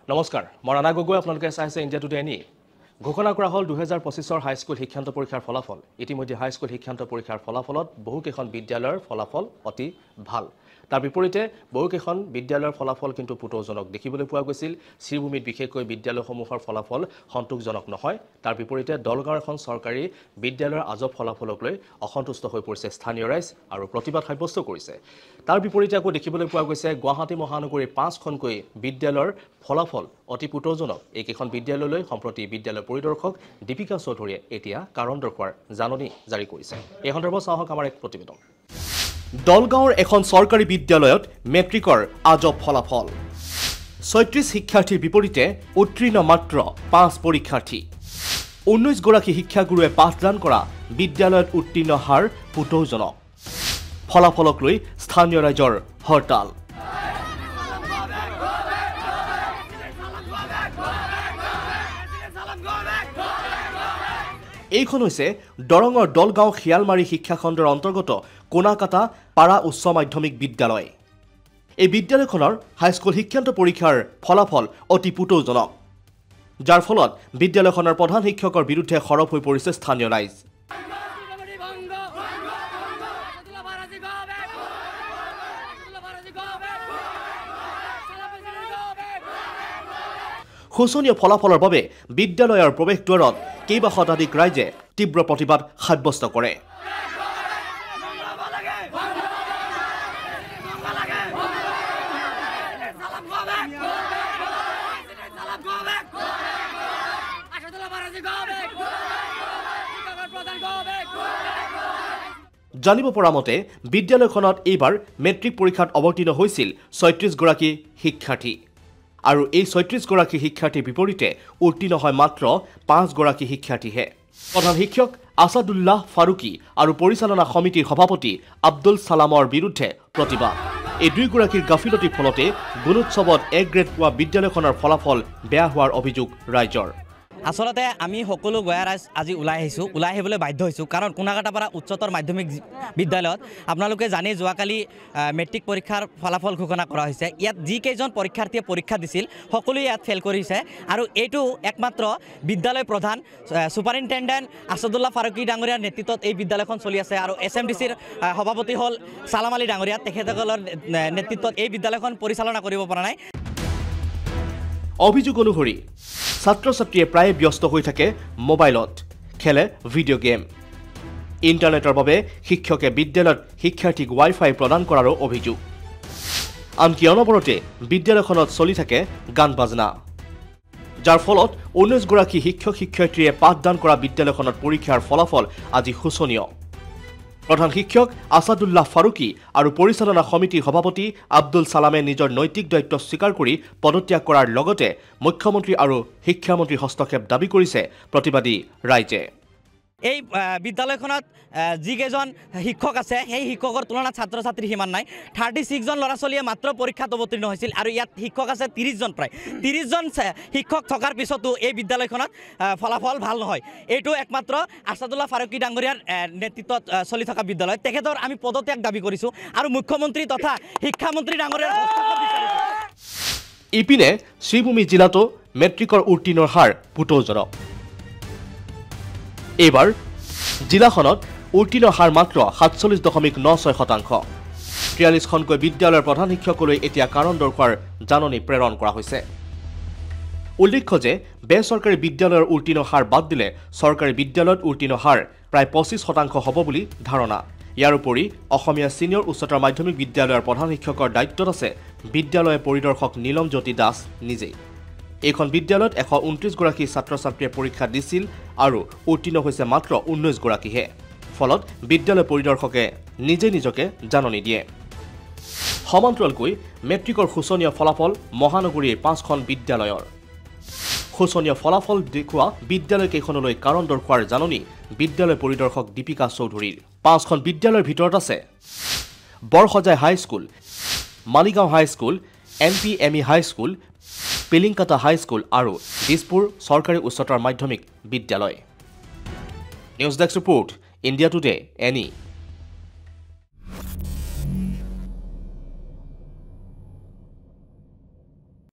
নমস্কাৰ মই ৰাণা গগৈ আপোনালোকে চাইছে ইণ্ডিয়া টুডে এনি ঘোষণা কৰা হ'ল 2025 হাইস্কুল শিক্ষান্ত পৰীক্ষাৰ ফলাফল ইতিমধ্যে হাইস্কুল শিক্ষান্ত পৰীক্ষাৰ ফলাফলত বহুকেইখন বিদ্যালয়ৰ ফলাফল অতি ভাল তাৰ বিপৰীতে বহুকেইখন বিদ্যালয়ৰ ফলাফল কিন্তু পুতৌজনক দেখিবলৈ পোৱা গৈছিল শ্ৰীভূমিত বিশেষকৈ বিদ্যালয়সমূহৰ ফলাফল সন্তোষজনক নহয় তাৰ বিপৰীতে দলগাঁৱৰ এখন চৰকাৰী বিদ্যালয়ৰ আজব ফলাফলক লৈ অসন্তুষ্ট হৈ পৰিছে স্থানীয় ৰাইজ আৰু প্ৰতিবাদ সাব্যস্ত কৰিছে তাৰ বিপৰীতে আকৌ দেখিবলৈ পোৱা গৈছে গুৱাহাটী মহানগৰীৰ 5খনকৈ বিদ্যালয়ৰ ফলাফল অতি পুতৌজনক এইকেইখন বিদ্যালয়লৈ সম্প্ৰতি বিদ্যালয় পৰিদৰ্শক দীপিকা চৌধুৰীয়ে এতিয়া কাৰণ দৰ্শোৱাৰ জাননী জাৰি কৰিছে এই সন্দৰ্ভত চাওক আমাৰ এক প্ৰতিবেদন দলগাঁৱৰ এখন চৰকাৰী বিদ্যালয়ত মেট্ৰিকৰ আজব ফলাফল ৩৬ শিক্ষাৰ্থীৰ বিপৰীতে উত্তীৰ্ণ মাত্ৰ 5 পৰীক্ষাৰ্থী 19 গৰাকী শিক্ষাগুৰুৱে পাঠদান কৰা বিদ্যালয়ত উত্তীৰ্ণ হাৰ পুতৌজনক ফলাফলক লৈ স্থানীয় ৰাইজৰ হৰতাল এইখন হৈছে দৰঙৰ দলগাঁও খিয়ালমাৰী শিক্ষাখণ্ডৰ অন্তৰ্গত কোনাকাটা পাৰা উচ্চ মাধ্যমিক বিদ্যালয় এই বিদ্যালয়খনৰ হাইস্কুল শিক্ষান্ত পৰীক্ষাৰ ফলাফল অতি পুতৌজনক যাৰ ফলত বিদ্যালয়খনৰ প্ৰধান শিক্ষকৰ বিৰুদ্ধে খৰব হৈ পৰিছে স্থানীয় ৰাইজ শোচনীয় ফলাফলৰ বাবে বিদ্যালয়ৰ প্ৰৱেশদ্বাৰত কেইবা শতাধিক ৰাইজে তীব্ৰ প্ৰতিবাদ সাব্যস্ত কৰে জানিব পৰা মতে বিদ্যালয়খনত এইবাৰ মেট্ৰিক পৰীক্ষাত অৱতীৰ্ণ হৈছিল ৩৬ গৰাকী শিক্ষাৰ্থী আৰু এই ৩৬ গৰাকী শিক্ষাৰ্থীৰ বিপৰীতে উত্তীৰ্ণ হয় মাত্ৰ 5 গৰাকী শিক্ষাৰ্থীহে প্ৰধান শিক্ষক আসাদুল্লাহ ফাৰুকী আৰু পৰিচালনা সমিতিৰ সভাপতি আব্দুল সালামৰ বিৰুদ্ধে প্ৰতিবাদ এই দুইগৰাকীৰ গাফিলতিৰ ফলতে গুণোৎসৱত এ গ্ৰেড পোৱা বিদ্যালয়খনৰ ফলাফল বেয়া হোৱাৰ অভিযোগ ৰাইজৰ আসলতে আমি সকলো গয়া ৰাইজ আজি ওলাই আহিবলৈ বাধ্য হৈছোঁ কাৰণ কোনাকাটাপাৰা উচ্চতৰ মাধ্যমিক বিদ্যালয়ত আপোনালোকে জানে যোৱাকালি মেট্ৰিক পৰীক্ষাৰ ফলাফল ঘোষণা কৰা হৈছে ইয়াত যিকেইজন পৰীক্ষাৰ্থীয়ে পৰীক্ষা দিছিল সকলোৱে ইয়াত ফেল কৰিছে আৰু এইটো একমাত্ৰ বিদ্যালয় প্ৰধান সুপাৰিনটেণ্ডেণ্ট আসাদুল্লাহ ফাৰুকী ডাঙৰীয়াৰ নেতৃত্বত এই বিদ্যালয়খন চলি আছে আৰু SMDCৰ সভাপতি হ'ল সালাম আলী ডাঙৰীয়া তেখেতসকলৰ নেতৃত্বত এই বিদ্যালয়খন পৰিচালনা কৰিব পৰা নাই অভিযোগ অনুসৰি ছাত্ৰ ছাত্ৰীয়ে প্ৰায় ব্যস্ত হৈ থাকে মোবাইলত খেলে ভিডিঅ' গেম ইণ্টাৰনেটৰ বাবে শিক্ষকে বিদ্যালয়ত শিক্ষাৰ্থীক ৱাইফাই প্ৰদান কৰাৰো অভিযোগ আনকি অনবৰতে বিদ্যালয়খনত চলি থাকে গান বাজনা যাৰ ফলত 19 গৰাকী শিক্ষক শিক্ষয়িত্ৰীয়ে পাঠদান কৰা বিদ্যালয়খনত পৰীক্ষাৰ ফলাফল আজি শোচনীয় প্ৰধান শিক্ষক আসাদুল্লাহ ফাৰুকী আৰু পৰিচালনা সমিতিৰ সভাপতি আব্দুল সালামে নিজৰ নৈতিক দায়িত্ব স্বীকাৰ কৰি পদত্যাগ কৰাৰ লগতে মুখ্যমন্ত্ৰী আৰু শিক্ষামন্ত্ৰীৰ হস্তক্ষেপ দাবী কৰিছে প্ৰতিবাদী ৰাইজে এই বিদ্যালয়খনত যিকেইজন শিক্ষক আছে সেই শিক্ষকৰ তুলনাত ছাত্ৰ ছাত্ৰী সিমান নাই 36 জন ল'ৰা ছোৱালীয়ে মাত্ৰ পৰীক্ষাত অৱতীৰ্ণ হৈছিল আৰু ইয়াত শিক্ষক আছে 30 জন প্ৰায় 30 জন শিক্ষক থকাৰ পিছতো এই বিদ্যালয়খনত ফলাফল ভাল নহয় এইটো একমাত্ৰ আসাদুল্লাহ ফাৰুকী ডাঙৰীয়াৰ নেতৃত্বত চলি থকা বিদ্যালয় তেখেতৰ আমি পদত্যাগ দাবী কৰিছোঁ আৰু মুখ্যমন্ত্ৰী তথা শিক্ষামন্ত্ৰী ডাঙৰীয়াৰ হস্তক্ষেপ বিচাৰিছোঁ ইপিনে শ্ৰীভূমি জিলাতো মেট্ৰিকৰ উত্তীৰ্ণৰ হাৰ পুতৌজনক এইবাৰ জিলাখনত উত্তীৰ্ণ হাৰ মাত্ৰ 47.96% 43খনকৈ বিদ্যালয়ৰ প্ৰধান শিক্ষকলৈ এতিয়া কাৰণ দৰ্শোৱাৰ জাননী প্ৰেৰণ কৰা হৈছে উল্লেখ্য যে বেচৰকাৰী বিদ্যালয়ৰ উত্তীৰ্ণ হাৰ বাদ দিলে চৰকাৰী বিদ্যালয়ত উত্তীৰ্ণ হাৰ প্ৰায় 25% হ'ব বুলি ধাৰণা ইয়াৰ উপৰি অসমীয়া ছিনিয়ৰ উচ্চতৰ মাধ্যমিক বিদ্যালয়ৰ প্ৰধান শিক্ষকৰ দায়িত্বত আছে বিদ্যালয় পৰিদৰ্শক নীলম জ্যোতি দাস নিজেই এইখন বিদ্যালয়ত 129 গৰাকী ছাত্ৰ ছাত্ৰীয়ে পৰীক্ষা দিছিল আৰু উত্তীৰ্ণ হৈছে মাত্ৰ 19 গৰাকীহে ফলত বিদ্যালয় পৰিদৰ্শকে নিজকে জাননী দিয়ে সমান্তৰালকৈ মেট্ৰিকৰ শোচনীয় ফলাফল মহানগৰীৰ 5খন বিদ্যালয়ৰ শোচনীয় ফলাফল দেখুৱা বিদ্যালয়কেইখনলৈ কাৰণ দৰ্শোৱাৰ জাননী বিদ্যালয় পৰিদৰ্শক দীপিকা চৌধুৰীৰ 5খন বিদ্যালয়ৰ ভিতৰত আছে Borsojai high school Maligaon high school NPME high school Pilingkata high school আৰু দিছপুৰ চৰকাৰী উচ্চতৰ মাধ্যমিক বিদ্যালয় news desk report India Today any